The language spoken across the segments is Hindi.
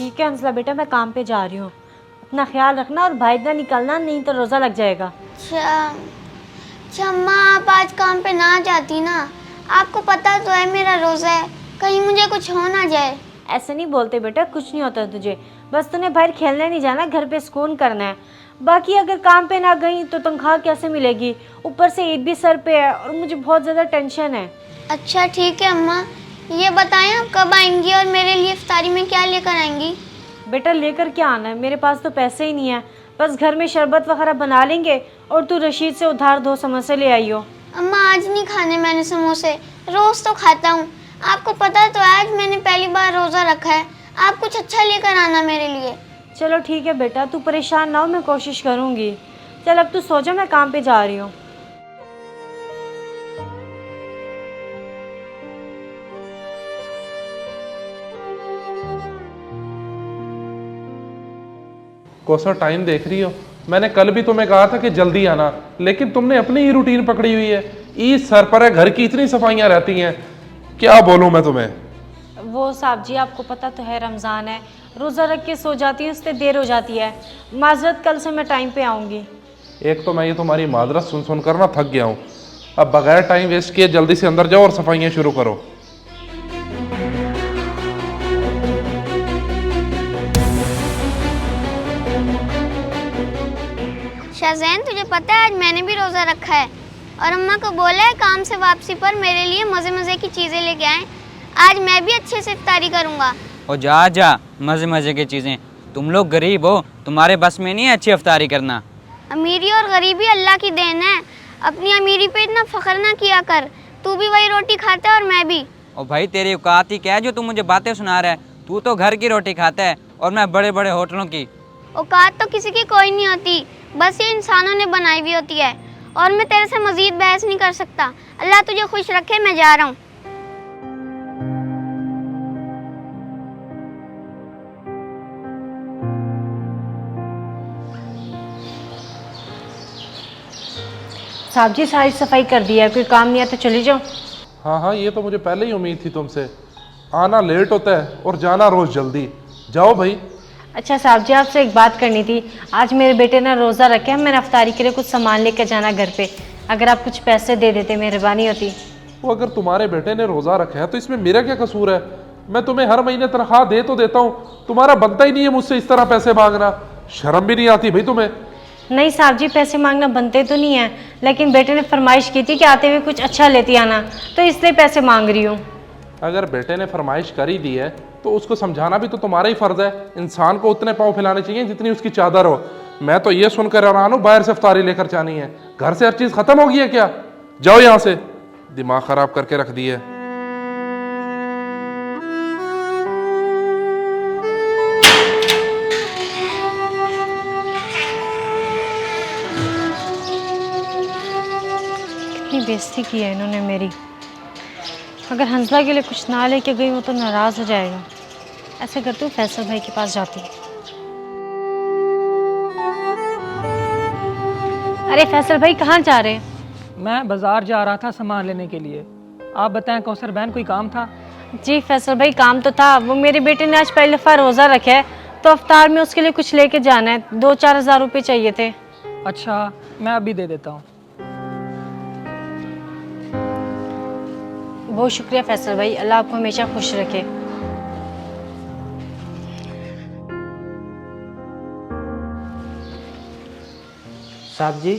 ठीक है हंसला बेटा, मैं काम पे जा रही हूँ, अपना ख्याल रखना और बाहर ना निकलना, नहीं तो रोज़ा लग जाएगा। अच्छा अम्मा, आप आज काम पे ना जाती ना, आपको पता तो है मेरा रोज़ा है, कहीं मुझे कुछ हो ना जाए। ऐसे नहीं बोलते बेटा, कुछ नहीं होता तुझे, बस तूने बाहर खेलने नहीं जाना, घर पे सुकून करना है। बाकी अगर काम पे ना गई तो तनख्वाह कैसे मिलेगी, ऊपर से ईद भी सर पे है और मुझे बहुत ज़्यादा टेंशन है। अच्छा ठीक है अम्मा, ये बताएं आप कब आएंगी और मेरे लिए इफ्तारी में क्या लेकर आएंगी? बेटा लेकर क्या आना है, मेरे पास तो पैसे ही नहीं है, बस घर में शरबत वगैरह बना लेंगे और तू रशीद से उधार 2 समोसे ले आई हो। अम्मा आज नहीं खाने मैंने समोसे, रोज़ तो खाता हूँ, आपको पता तो है, आज मैंने पहली बार रोज़ा रखा है, आप कुछ अच्छा लेकर आना मेरे लिए। चलो ठीक है बेटा, तू परेशान ना हो, मैं कोशिश करूँगी। चल अब तू सो जा, मैं काम पे जा रही हूँ। कौसर टाइम देख रही हो, मैंने कल भी तुम्हें कहा था कि जल्दी आना, लेकिन तुमने अपनी ही रूटीन पकड़ी हुई है। ईद सर पर है, घर की इतनी सफाइयाँ रहती हैं, क्या बोलूँ मैं तुम्हें। वो साहब जी आपको पता तो है रमज़ान है, रोज़ा रख के सो जाती हूँ, उससे देर हो जाती है, माजरत कल से मैं टाइम पे आऊँगी। एक तो मैं ये तुम्हारी माजरत सुन सुन कर ना थक गया हूँ। अब बगैर टाइम वेस्ट किए जल्दी से अंदर जाओ और सफाइयाँ शुरू करो। शाहजैन तुझे पता है आज मैंने भी रोज़ा रखा है और अम्मा को बोला है काम से वापसी पर मेरे लिए मज़े मज़े की चीज़ें लेके आएं, आज मैं भी अच्छे से इफ्तारी करूँगा। और जा जा, मज़े मज़े की चीज़ें, तुम लोग गरीब हो, तुम्हारे बस में नहीं है अच्छी इफ्तारी करना। अमीरी और गरीबी अल्लाह की देन है, अपनी अमीरी पे इतना फ़ख्र ना किया कर, तू भी वही रोटी खाता है और मैं भी। और भाई तेरी औकात ही क्या है जो तू मुझे बातें सुना रहा है, तू तो घर की रोटी खाता है और मैं बड़े बड़े होटलों की। औकात तो किसी की कोई नहीं होती, बस ये इंसानों ने बनाई हुई होती है, और मैं तेरे से मज़ीद बहस नहीं कर सकता। अल्लाह तुझे खुश रखे, मैं जा रहा हूँ। साहब जी सारी सफाई कर दी है, कोई काम नहीं है तो चली जाओ। हाँ, ये तो मुझे पहले ही उम्मीद थी तुमसे, आना लेट होता है और जाना रोज़ जल्दी। जाओ भाई। अच्छा साहब जी आपसे एक बात करनी थी, आज मेरे बेटे ने रोज़ा रखे हैं, मैंने अफ्तारी के लिए कुछ सामान लेकर जाना घर पे, अगर आप कुछ पैसे दे देते मेहरबानी होती। वो अगर तुम्हारे बेटे ने रोज़ा रखा है तो इसमें मेरा क्या कसूर है। मैं तुम्हें हर महीने तनख्वाह दे तो देता हूँ, तुम्हारा बनता ही नहीं है मुझसे इस तरह पैसे मांगना, शर्म भी नहीं आती भाई तुम्हें। नहीं साहब जी पैसे मांगना बनते तो नहीं है, लेकिन बेटे ने फरमाइश की थी कि आते हुए कुछ अच्छा लेती आना, तो इसलिए पैसे मांग रही हूँ। अगर बेटे ने फरमाइश कर ही दी है तो उसको समझाना भी तो तुम्हारा ही फर्ज है। इंसान को उतने पाँव फैलाने चाहिए जितनी उसकी चादर हो। मैं तो ये सुनकर हैरान हूँ बाहर से इफ्तारी लेकर जानी है, घर से हर चीज़ खत्म हो गई है क्या। जाओ यहाँ से, दिमाग खराब करके रख दी है। कितनी बेइज्जती की है इन्होंने मेरी, अगर हंसला के लिए कुछ ना लेके गई वो तो नाराज़ हो जाएगा। ऐसे करती हूँ फैसल भाई के पास जाती हूँ। अरे फैसल भाई कहाँ जा रहे हैं? मैं बाज़ार जा रहा था सामान लेने के लिए। आप बताएं कौसर बहन, कोई काम था? जी फैसल भाई काम तो था, वो मेरे बेटे ने आज पहली दफ़ा रोज़ा रखा है तो अफ्तार में उसके लिए कुछ लेके जाना है, 2-4 हज़ार रुपये चाहिए थे। अच्छा मैं अभी दे देता हूँ। बहुत शुक्रिया फैसल भाई, अल्लाह आपको हमेशा खुश रखे। साहब जी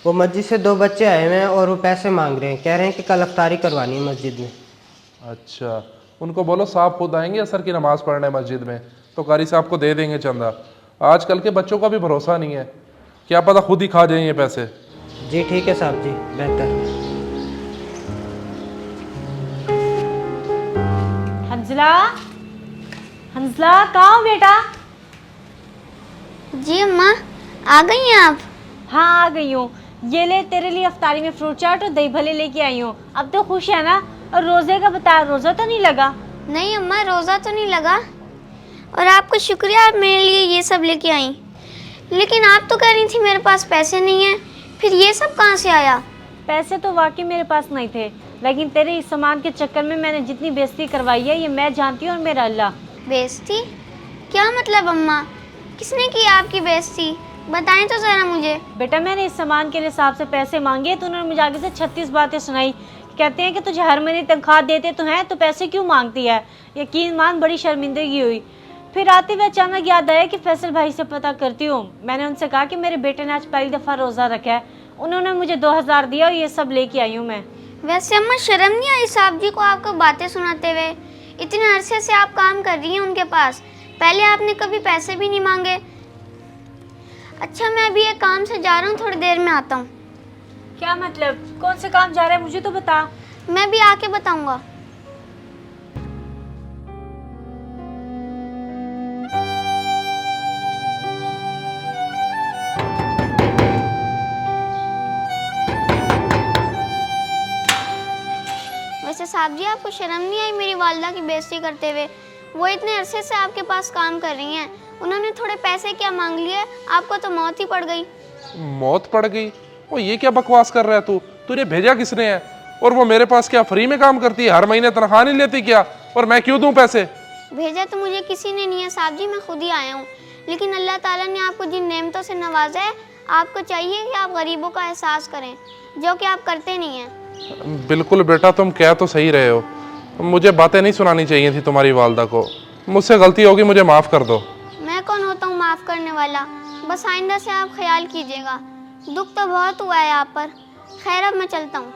वो मस्जिद से 2 बच्चे आए हुए हैं और वो पैसे मांग रहे हैं, कह रहे हैं कि कल अफ्तारी करवानी है मस्जिद में। अच्छा, उनको बोलो साहब खुद आएंगे असर की नमाज पढ़ने मस्जिद में, तो कारी साहब को दे देंगे चंदा। आजकल के बच्चों का भी भरोसा नहीं है, क्या पता खुद ही खा जाएं ये पैसे। जी ठीक है साहब जी, बेहतर। हंसला, हंसला कहाँ हो बेटा? जी अम्मा आ गई हैं आप? हाँ आ गई हूँ, ये ले तेरे लिए अफ्तारी में फ्रूट चाट और दही भले लेके आई हूँ। अब तो खुश है ना? और रोज़े का बता, रोज़ा तो नहीं लगा? नहीं अम्मा रोज़ा तो नहीं लगा, और आपका शुक्रिया आप मेरे लिए ये सब लेके आई, लेकिन आप तो कह रही थी मेरे पास पैसे नहीं हैं, फिर ये सब कहाँ से आया? पैसे तो वाकई मेरे पास नहीं थे, लेकिन तेरे इस सामान के चक्कर में मैंने जितनी बेइज्जती करवाई है ये मैं जानती हूँ और मेरा अल्लाह। बेइज्जती? क्या मतलब अम्मा? किसने की आपकी बेइज्जती? बताएं तो ज़रा मुझे। बेटा मैंने इस सामान के लिए साहब से पैसे मांगे तो उन्होंने मुझे आगे से 36 बातें सुनाई। कहते हैं कि तुझे हर महीने तनख्वाह देते तो हैं, तो पैसे क्यों मांगती है। यकीन मान बड़ी शर्मिंदगी हुई। फिर आते हुए अचानक याद आया कि फैसल भाई से पता करती हूँ। मैंने उनसे कहा कि मेरे बेटे ने आज पहली दफ़ा रोज़ा रखा है। उन्होंने मुझे 2000 दिया और ये सब लेके आई हूँ मैं। वैसे अम्मा शर्म नहीं आई साहब जी को आपको बातें सुनाते हुए? इतने अरसे से आप काम कर रही हैं उनके पास, पहले आपने कभी पैसे भी नहीं मांगे। अच्छा मैं अभी एक काम से जा रहा हूँ, थोड़ी देर में आता हूँ। क्या मतलब? कौन से काम जा रहा है मुझे तो बता। मैं भी आके बताऊँगा। वैसे साहब जी आपको शर्म नहीं आई मेरी वालदा की बेइज्जती करते हुए? वो इतने अरसे से आपके पास काम कर रही हैं, उन्होंने थोड़े पैसे क्या मांग लिए, आपको तो मौत ही पड़ गई। मौत पड़ गई? वो ये क्या बकवास कर रहा है तू? तुझे भेजा किसने है? और वो मेरे पास क्या फ्री में काम करती है? हर महीने तनख्वाह नहीं लेती क्या? और मैं क्यों दूं पैसे? भेजा तो मुझे किसी ने नहीं है साहब जी, मैं खुद ही आया हूँ। लेकिन अल्लाह ताला ने आपको जिन नेमतों से नवाजा है, आपको चाहिए कि आप गरीबों का एहसास करें, जो कि आप करते नहीं हैं। बिल्कुल बेटा, तुम कह तो सही रहे हो। मुझे बातें नहीं सुनानी चाहिए थी तुम्हारी वालदा को। मुझसे गलती होगी, मुझे माफ़ कर दो। मैं कौन होता हूँ माफ़ करने वाला? बस आइंदा से आप ख्याल कीजिएगा। दुख तो बहुत हुआ है आप पर। खैर अब मैं चलता हूँ।